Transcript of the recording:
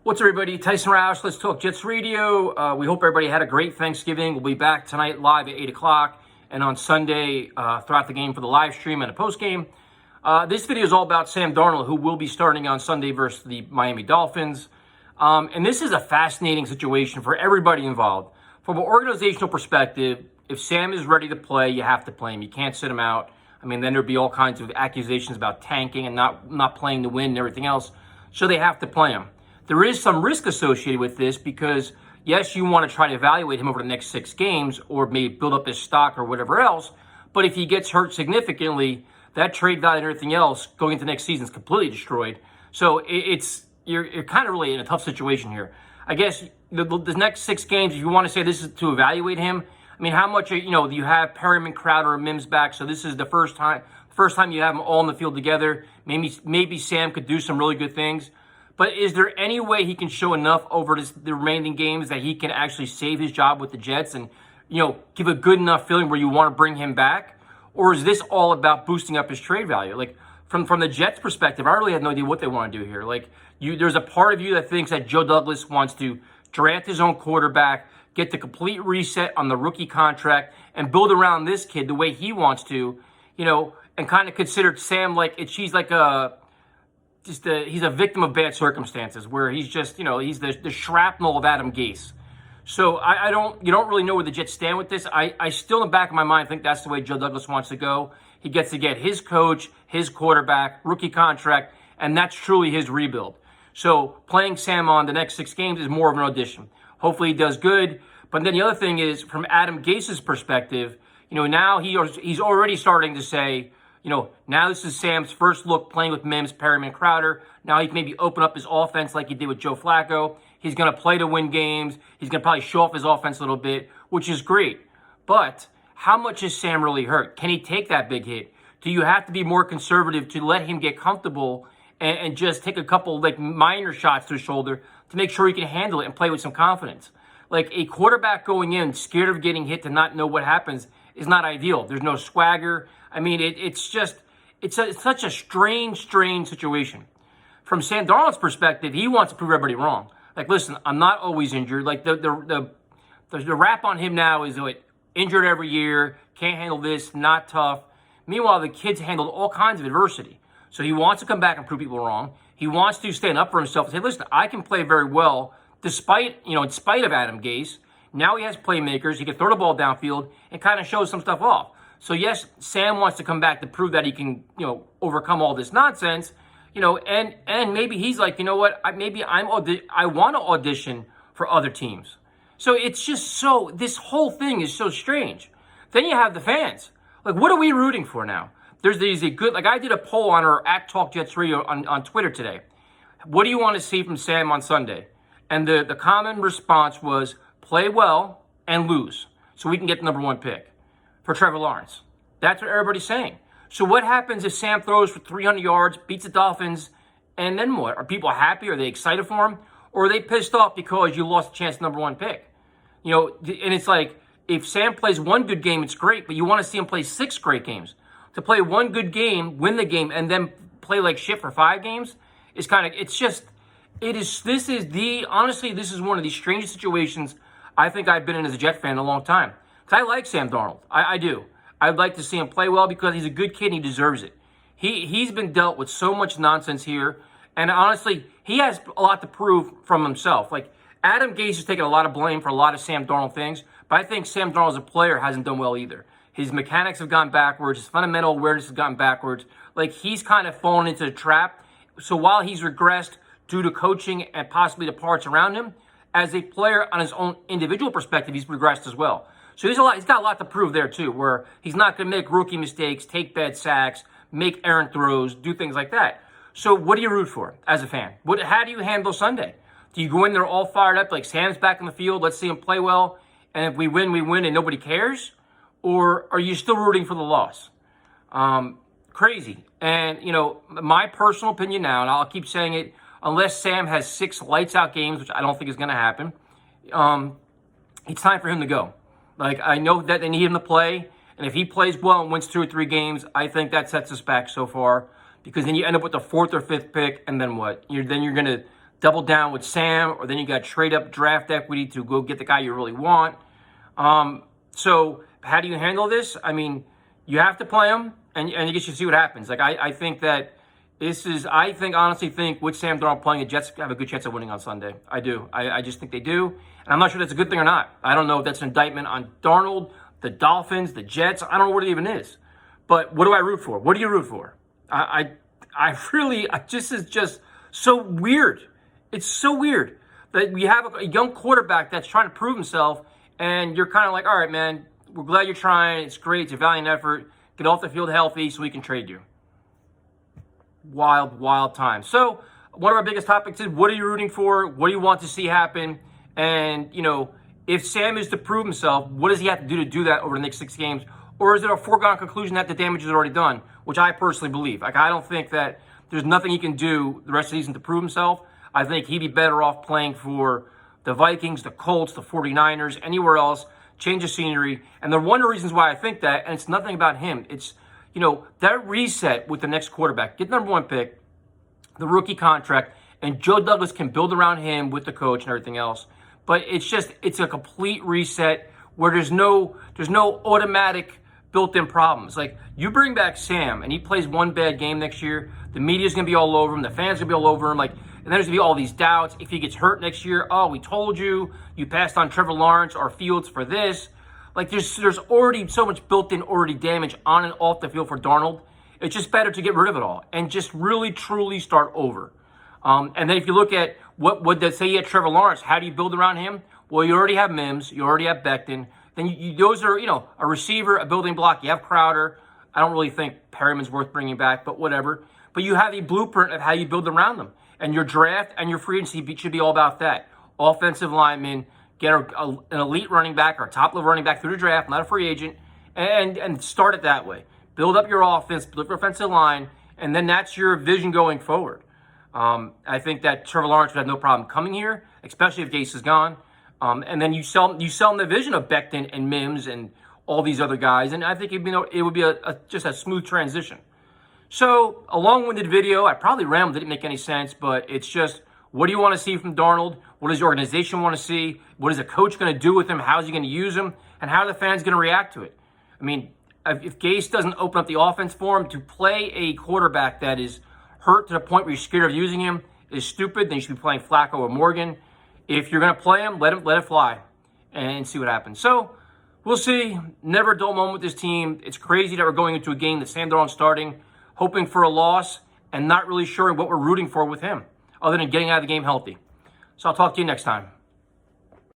What's up, everybody? Tyson Roush, Let's Talk Jets Radio. We hope everybody had a great Thanksgiving. We'll be back tonight live at 8 o'clock and on Sunday throughout the game for the live stream and a post game. This video is all about Sam Darnold, who will be starting on Sunday versus the Miami Dolphins. And this is a fascinating situation for everybody involved. From an organizational perspective, if Sam is ready to play, you have to play him. You can't sit him out. I mean, then there'd be all kinds of accusations about tanking and not playing to win and everything else. So they have to play him. There is some risk associated with this because, yes, you want to try to evaluate him over the next 6 games or maybe build up his stock or whatever else. But if he gets hurt significantly, that trade value and everything else going into next season is completely destroyed. So you're kind of really in a tough situation here. I guess the next 6 games, if you want to say this is to evaluate him, I mean, how much, you have Perriman, Crowder, and Mims back. So this is the first time you have them all in the field together. Maybe Sam could do some really good things. But is there any way he can show enough over the remaining games that he can actually save his job with the Jets and, give a good enough feeling where you want to bring him back? Or is this all about boosting up his trade value? Like, from the Jets' perspective, I really have no idea what they want to do here. Like, there's a part of you that thinks that Joe Douglas wants to draft his own quarterback, get the complete reset on the rookie contract, and build around this kid the way he wants to, and kind of consider Sam like he's like he's a victim of bad circumstances where he's just, he's the shrapnel of Adam Gase. So you don't really know where the Jets stand with this. I still in the back of my mind think that's the way Joe Douglas wants to go. He gets to get his coach, his quarterback, rookie contract, and that's truly his rebuild. So playing Sam on the next 6 games is more of an audition. Hopefully he does good. But then the other thing is, from Adam Gase's perspective, now he's already starting to say, now this is Sam's first look playing with Mims, Perriman, Crowder. Now he can maybe open up his offense like he did with Joe Flacco. He's going to play to win games. He's going to probably show off his offense a little bit, which is great. But how much is Sam really hurt? Can he take that big hit? Do you have to be more conservative to let him get comfortable and just take a couple minor shots to his shoulder to make sure he can handle it and play with some confidence? Like, a quarterback going in scared of getting hit to not know what happens is not ideal. There's no swagger. I mean, it's such a strange situation. From Sam Darnold's perspective, he wants to prove everybody wrong. Like, listen, I'm not always injured. Like, the rap on him now is injured every year, can't handle this, not tough. Meanwhile, the kid's handled all kinds of adversity. So he wants to come back and prove people wrong. He wants to stand up for himself and say, listen, I can play very well in spite of Adam Gase. Now he has playmakers. He can throw the ball downfield and kind of show some stuff off. So yes, Sam wants to come back to prove that he can, overcome all this nonsense, and maybe he's like, you know what, I want to audition for other teams. So it's just this whole thing is so strange. Then you have the fans. Like, what are we rooting for now? There's a good, I did a poll on our @TalkJetsRadio on Twitter today. What do you want to see from Sam on Sunday? And the common response was play well and lose so we can get the number 1 pick for Trevor Lawrence. That's what everybody's saying. So what happens if Sam throws for 300 yards, beats the Dolphins, and then what? Are people happy? Are they excited for him? Or are they pissed off because you lost the chance to number 1 pick? And it's like, if Sam plays 1 good game, it's great, but you want to see him play 6 great games. To play 1 good game, win the game, and then play like shit for 5 games is honestly, this is one of the strangest situations I think I've been in as a Jet fan in a long time. Because I like Sam Darnold. I do. I'd like to see him play well because he's a good kid and he deserves it. He's been dealt with so much nonsense here. And honestly, he has a lot to prove from himself. Like, Adam Gase has taken a lot of blame for a lot of Sam Darnold things, but I think Sam Darnold as a player hasn't done well either. His mechanics have gone backwards. His fundamental awareness has gone backwards. Like, he's kind of fallen into the trap. So while he's regressed due to coaching and possibly the parts around him, as a player on his own individual perspective, he's regressed as well. So he's got a lot to prove there too, where he's not going to make rookie mistakes, take bad sacks, make errant throws, do things like that. So what do you root for as a fan? How do you handle Sunday? Do you go in there all fired up, like Sam's back in the field, let's see him play well, and if we win, and nobody cares? Or are you still rooting for the loss? Crazy. And, my personal opinion now, and I'll keep saying it, unless Sam has 6 lights-out games, which I don't think is going to happen, it's time for him to go. Like, I know that they need him to play, and if he plays well and wins 2 or 3 games, I think that sets us back so far, because then you end up with the 4th or 5th pick, and then what? Then you're going to double down with Sam, or then you got to trade up draft equity to go get the guy you really want. So how do you handle this? I mean, you have to play him, and you get to see what happens. Like, I think that honestly think with Sam Darnold playing, the Jets have a good chance of winning on Sunday. I do. I just think they do. And I'm not sure that's a good thing or not. I don't know if that's an indictment on Darnold, the Dolphins, the Jets. I don't know what it even is. But what do I root for? What do you root for? This is just so weird. It's so weird that we have a young quarterback that's trying to prove himself, and you're kind of like, all right, man, we're glad you're trying. It's great. It's a valiant effort. Get off the field healthy so we can trade you. Wild time. So one of our biggest topics is, what are you rooting for? What do you want to see happen? And, if Sam is to prove himself, what does he have to do that over the next 6 games? Or is it a foregone conclusion that the damage is already done, which I personally believe? Like, I don't think that there's nothing he can do the rest of the season to prove himself. I think he'd be better off playing for the Vikings, the Colts, the 49ers, anywhere else, change of scenery. And they're one of the reasons why I think that, and it's nothing about him. It's, that reset with the next quarterback, get the number 1 pick, the rookie contract, and Joe Douglas can build around him with the coach and everything else. But it's a complete reset where there's no automatic built-in problems. Like, you bring back Sam and he plays one bad game next year, the media's going to be all over him, the fans are going to be all over him, and then there's going to be all these doubts. If he gets hurt next year, oh, we told you, you passed on Trevor Lawrence or Fields for this. Like, there's already so much built-in already damage on and off the field for Darnold. It's just better to get rid of it all and just really, truly start over. And then if you look at what they say you had Trevor Lawrence, how do you build around him? Well, you already have Mims, you already have Becton. Then those are, a receiver, a building block. You have Crowder. I don't really think Perriman's worth bringing back, but whatever. But you have a blueprint of how you build around them. And your draft and your free agency should be all about that. Offensive linemen, get an elite running back or a top-level running back through the draft, not a free agent, and start it that way. Build up your offense, build up your offensive line, and then that's your vision going forward. I think that Trevor Lawrence would have no problem coming here, especially if Gase is gone. And then you sell them the vision of Becton and Mims and all these other guys, and I think it would be just a smooth transition. So, a long-winded video. I probably rambled, didn't make any sense, but it's just, what do you want to see from Darnold? What does the organization want to see? What is the coach going to do with him? How is he going to use him? And how are the fans going to react to it? I mean, if Gase doesn't open up the offense for him, to play a quarterback that is hurt to the point where you're scared of using him is stupid. Then you should be playing Flacco or Morgan. If you're going to play him, let it fly and see what happens. So, we'll see. Never a dull moment with this team. It's crazy that we're going into a game that Sam Darnold's starting, hoping for a loss, and not really sure what we're rooting for with him, other than getting out of the game healthy. So I'll talk to you next time.